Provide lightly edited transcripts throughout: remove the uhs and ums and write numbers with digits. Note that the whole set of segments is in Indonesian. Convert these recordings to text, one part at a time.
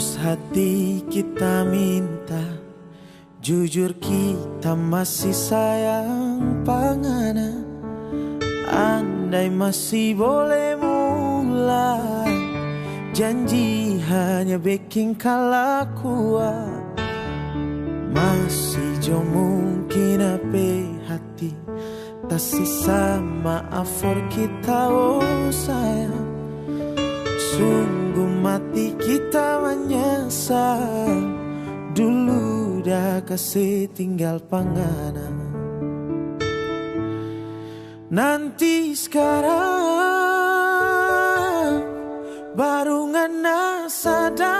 Tulus hati kita minta, jujur kita masih sayang pangana. Andai masih boleh mulai, janji hanya bikin kalah kuat. Masih jo mungkin apa hati, tak sisa maaf for kita oh sayang. Sungguh mati kita menyesal, dulu dah kasih tinggal pangana. Nanti sekarang baru ngana sadar,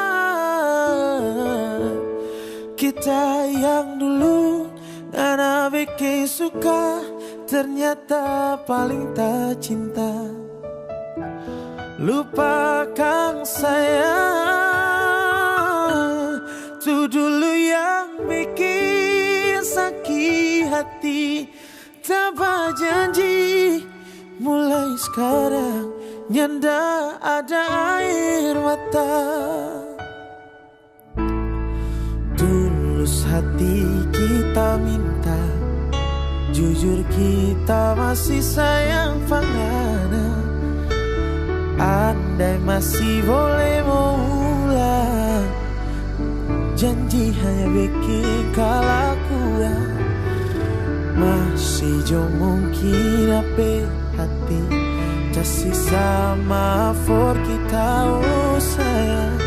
kita yang dulu ngana bikin suka, ternyata paling tak cinta. Lupakan saya, tuh dulu yang bikin sakit hati. Tak berjanji, mulai sekarang nyanda ada air mata. Tulus hati kita minta, jujur kita masih sayang pangana. Andai masih boleh mulai, janji hanya bikin kalah kuat. Masih jo mungkin apa hati, tak sisa maaf for kita oh sayang.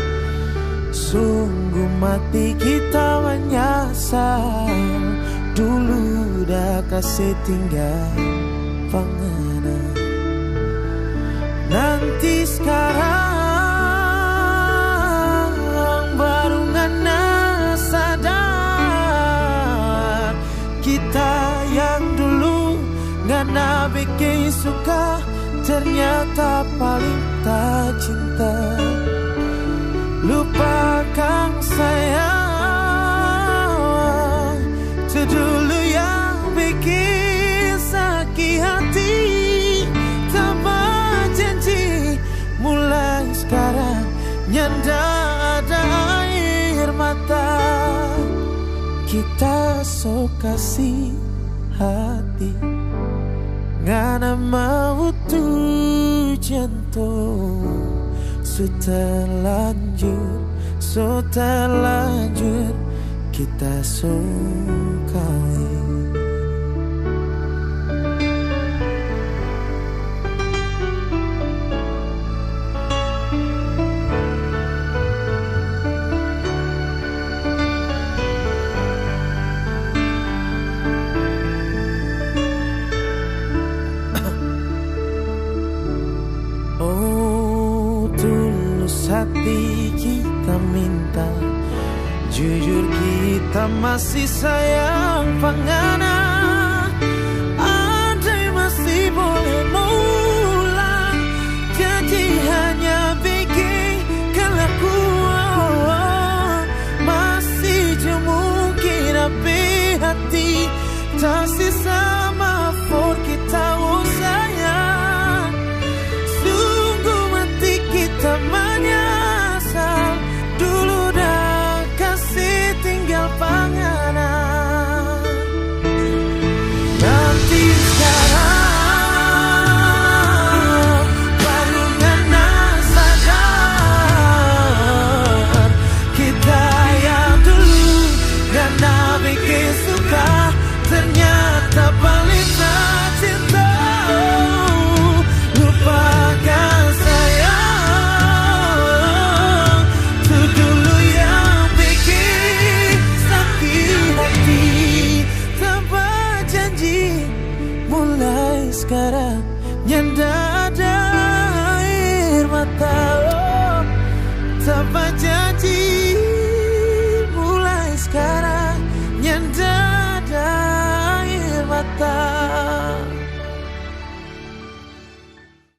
Sungguh mati kita menyesal, dulu dah kasih tinggal pangana. Nanti sekarang baru ngana sadar, kita yang dulu ngana bikin suka, ternyata paling tak cinta. Lupakan saya, itu dulu yang bikin sakit hati. Tak berjanji, mulai sekarang nyanda ada air mata. Kita so kasih hati, ngana mau tuh jantung. So terlanjur kita so kawin. Hati kita minta, jujur kita masih sayang pangana. Andai masih boleh mulai, janji hanya bikin kelakuan. Masih jo mungkin apa hati, tak sisa maaf for kita oh sayang. Sungguh mati kita menyesal, dulu dah kasih tinggal pangana. Nanti sekarang baru ngana sadar, kita yang dulu ngana bikin suka, ternyata paling tak cinta. Lupakan saya, tuh dulu yang bikin sakit hati. Tak berjanji, mulai sekarang nyanda ada air mata. Tak berjanji